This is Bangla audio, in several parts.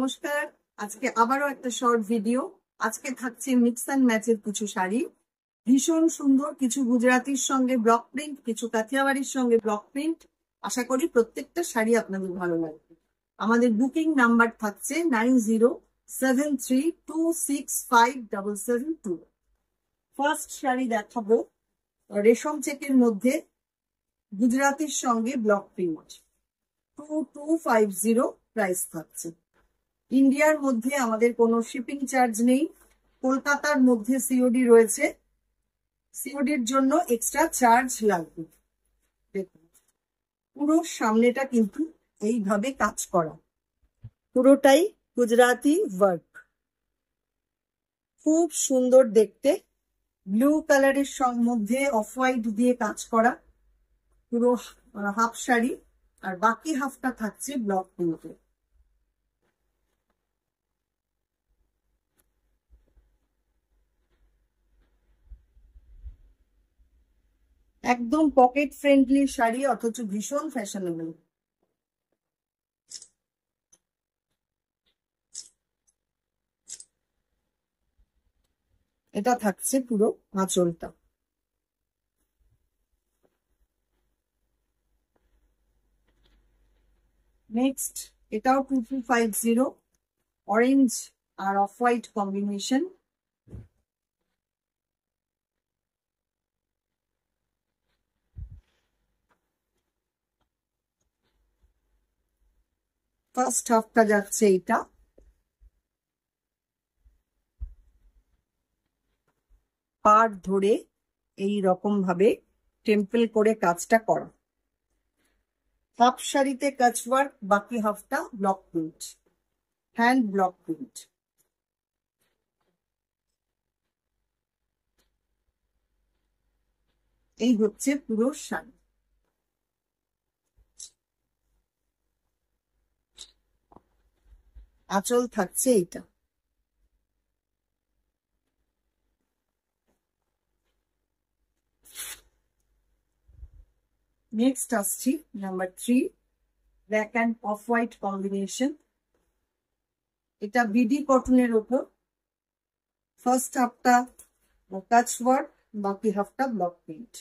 নমস্কার। আজকে আবারও একটা শর্ট ভিডিও। আজকে থাকছে মিক্স অ্যান্ড ম্যাচের কিছু শাড়ি, ভীষণ সুন্দর। কিছু গুজরাটির সঙ্গে ব্লক প্রিন্ট, কিছু কাথিয়াবাড়ির সঙ্গে ব্লক প্রিন্ট। আশা করি প্রত্যেকটা শাড়ি আপনাদের ভালো লাগবে। আমাদের বুকিং নাম্বার থাকছে 9073265772। ফার্স্ট শাড়ি দেখাবো রেশম চেকের মধ্যে গুজরাটির সঙ্গে ব্লক প্রিন্ট, 2250 প্রাইস থাকছে। ইন্ডিয়ার মধ্যে আমাদের কোনো শিপিং চার্জ নেই। কলকাতার মধ্যে সিওডি রয়েছে, সিওডির জন্য এক্সট্রা চার্জ লাগবে। দেখুন পুরো সামনেটা কিন্তু এইভাবে কাজ করা, পুরোটাই গুজরাটি ওয়ার্ক, খুব সুন্দর দেখতে। ব্লু কালারের মধ্যে অফ হোয়াইট দিয়ে কাজ করা পুরো হাফ শাড়ি, আর বাকি হাফটা থাকছে ব্লক প্রিন্টে। একদম পকেট ফ্রেন্ডলি শাড়ি, অথচ ভীষণ ফ্যাশনেবল। এটা থাকছে পুরো আঁচলটা। নেক্সট এটাও 2250, orange R of white combination. First হাফটা যাচ্ছে এটা, পাড় ধরে এই রকম ভাবে টেম্পল করে কাজটা করা। হাফ শাড়িতে কাচওয়ার্ক, বাকি হাফটা block print, hand block print. এই হচ্ছে পুরো শাড়ি। আঁচল থাকছে এইটা। নেক্সট আসছি number 3, black and off white combination. এটা বিডি কটনের ওপর। ফার্স্ট হাফটা কাচওয়ার্ক, বাকি হাফটা ব্লক প্রিন্ট।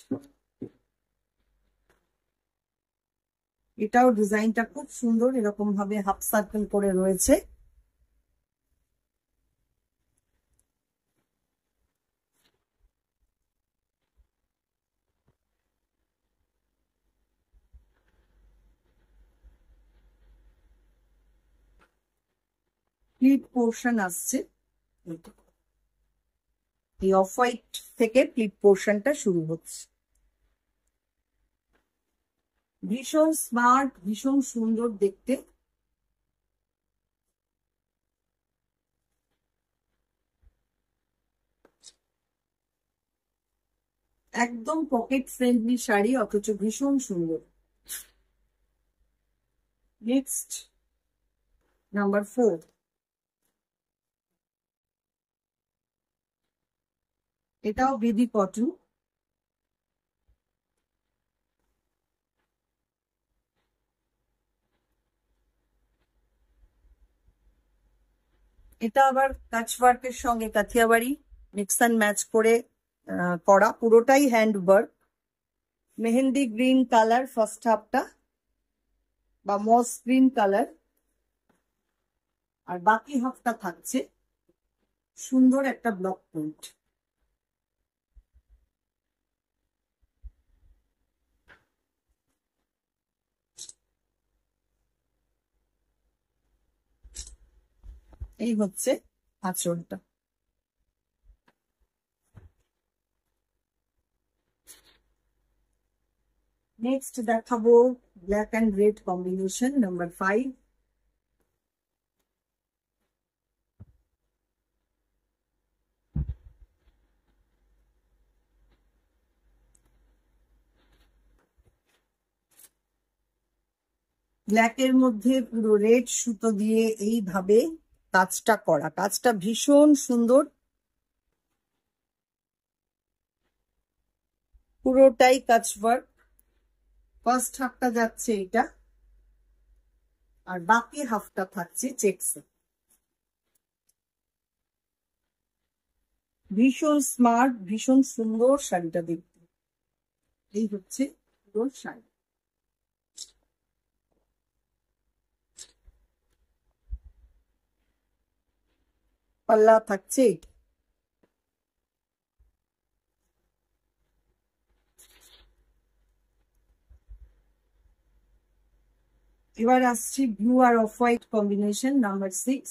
এটাও ডিজাইনটা খুব সুন্দর, এরকম ভাবে হাফ সার্কেল করে রয়েছে। প্লিট পোর্শন আসছে, এই অফ হোয়াইট থেকে প্লিট পোর্শনটা শুরু হচ্ছে। ভীষণ স্মার্ট, ভীষণ সুন্দর দেখতে। একদম পকেট ফ্রেন্ডলি শাড়ি, অথচ ভীষণ সুন্দর। নেক্সট নাম্বার 4, এটাও বিডি কটন। এটা আবার কাচওয়ার্কের সঙ্গে কাথিয়াবাড়ি মিক্স অ্যান্ড ম্যাচ করে করা, পুরোটাই hand work. Mehendi green colour first হাফটা, বা মস গ্রিন কালার, আর বাকি হাফটা থাকছে সুন্দর একটা ব্লক প্রিন্ট। এই হচ্ছে আঁচলটা। নেক্সট দেখাবো black and red combination, number 5। ব্ল্যাকের মধ্যে পুরো রেড সুতো দিয়ে এইভাবে কাজটা করা, কাজটা ভীষণ সুন্দর। পুরোটাই কাচওয়ার্ক। ফার্স্ট হাফটা যাচ্ছে এটা, আর বাকি হাফটা থাকছে চেকস। ভীষণ স্মার্ট, ভীষণ সুন্দর শাড়িটা দেখতে। এই হচ্ছে পুরো শাড়ি। পাল্লা থাকছে এটা। এবার আসছি blue R of white combination number 6।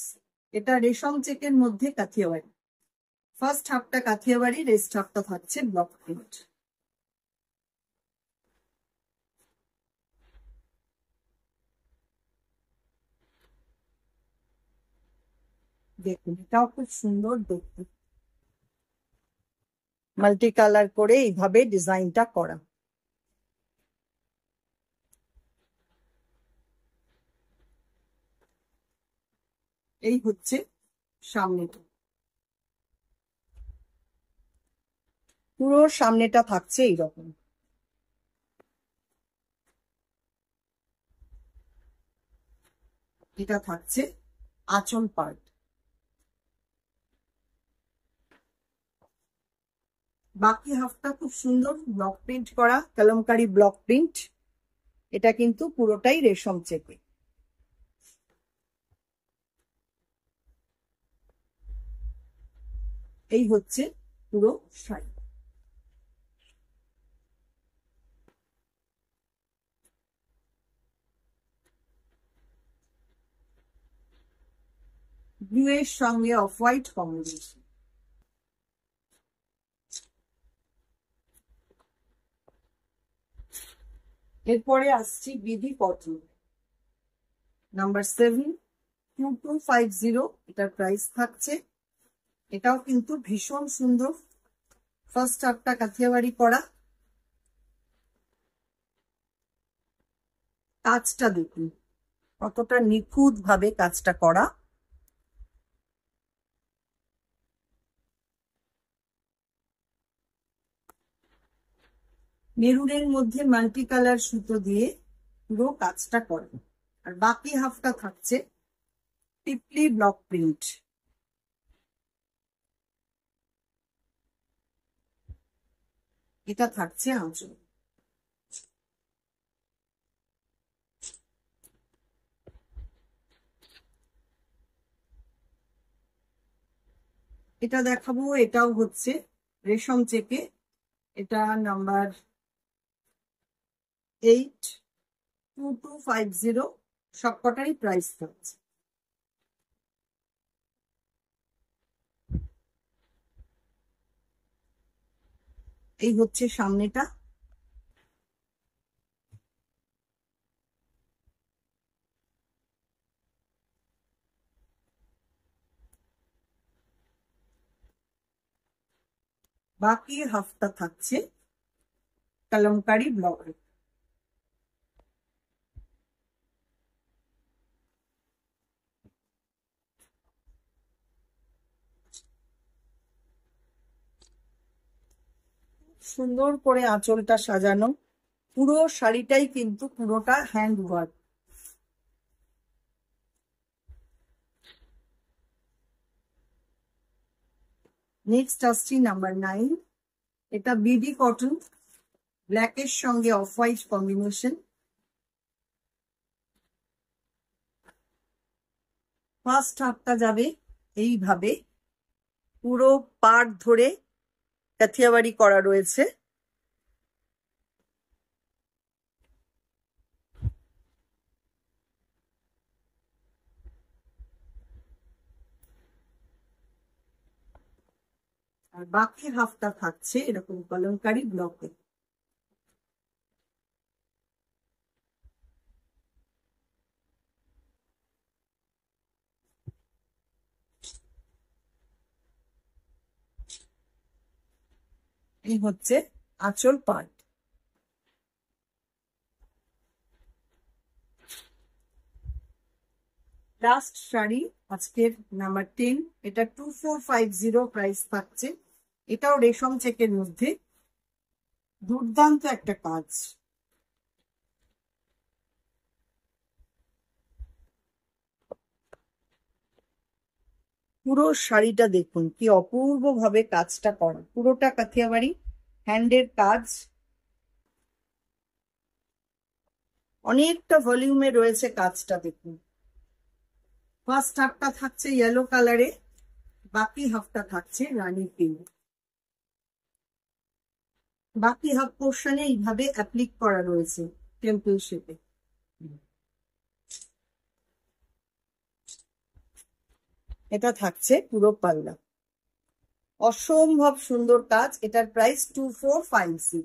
এটা রেশম চেকের মধ্যে কাথিয়াবাড়ি। ফার্স্ট হাফটা কাথিয়াবাড়ি, রেস্ট হাফটা থাকছে ব্লক প্রিন্ট। দেখুন এটাও খুব সুন্দর দেখতে, মাল্টি কালার করে এইভাবে ডিজাইনটা করা। এই হচ্ছে সামনেটা, পুরো সামনেটা থাকছে এইরকম। এটা থাকছে আঁচল পার্ট। বাকি হাফটা খুব সুন্দর ব্লক প্রিন্ট করা, কলমকারি ব্লক প্রিন্ট। এটা কিন্তু পুরোটাই রেশম চেকে। এই হচ্ছে পুরো শাড়ি। ব্লু এর সঙ্গে অফ হোয়াইট কম্বিনেশন। এরপরে আসছি বিধি কটন নাম্বার 7, 2250। এটার প্রাইস থাকছে। এটাও কিন্তু ভীষণ সুন্দর। ফার্স্ট হাফটা কাথিয়াবাড়ি করা। কাজটা দেখুন কতটা নিখুঁত ভাবে কাজটা করা। মেরুনের মধ্যে মাল্টি কালার সুতো দিয়ে পুরো কাজটা করে। আর বাকি হাফটা থাকছে টিপলি ব্লক প্রিন্ট। এটা থাকছে আঁচল। এটা দেখাবো, এটাও হচ্ছে রেশম চেকে। এটা নাম্বার 8, 2250। সবকটারই প্রাইস থাকছে। এই হচ্ছে সামনেটা। বাকি হাফটা থাকছে কলমকারি ব্লক। সুন্দর করে আঁচলটা সাজানো। পুরো শাড়িটাই কিন্তু পুরোটা হ্যান্ড ওয়ার্ক। নেক্সট আসছি নাম্বার 9। এটা বিডি কটন, ব্ল্যাকের সঙ্গে অফ হোয়াইট কম্বিনেশন। ফার্স্ট হাফটা যাবে এইভাবে, পুরো পাড় ধরে কাথিয়াবাড়ি করা রয়েছে। আর বাকি হাফটা থাকছে এরকম কলমকারি ব্লকে। এই হচ্ছে আঁচল পার্ট। লাস্ট শাড়ি আজকের নাম্বার 10। এটা 2450 প্রাইস থাকছে। এটাও রেশম চেকের মধ্যে দুর্দান্ত একটা কাজ। পুরো শাড়িটা দেখুন কি অপূর্ব ভাবে কাজটা করা, পুরোটা কাথিয়াবাড়ি হ্যান্ডের কাজ, অনেকটা ভলিউমে রয়েছে কাজটা দেখুন। ফার্স্ট হাফটা থাকছে ইয়েলো কালারে, বাকি হাফটা থাকছে রানী পিঙ্ক। বাকি হাফ পোর্শনে এইভাবে অ্যাপ্লিক করা রয়েছে টেম্পল শেপে। এটা থাকছে পুরো পাল্লা, অসম্ভব সুন্দর কাজ। এটার প্রাইস 2450।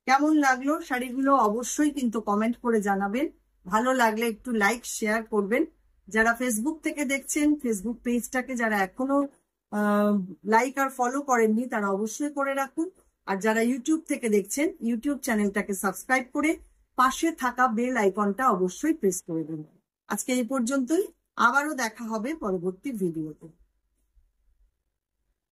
কেমন লাগলো শাড়িগুলো অবশ্যই কিন্তু কমেন্ট করে জানাবেন। ভালো লাগলে একটু লাইক শেয়ার করবেন। যারা ফেসবুক থেকে দেখছেন, ফেসবুক পেজটাকে যারা এখনো লাইক আর ফলো করেননি তারা অবশ্যই করে রাখুন। আর যারা ইউটিউব থেকে দেখছেন, ইউটিউব চ্যানেলটাকে সাবস্ক্রাইব করে পাশে থাকা বেল আইকনটা অবশ্যই প্রেস করে দিন। আজকে এই পর্যন্তই, আবারও দেখা হবে পরবর্তী ভিডিওতে।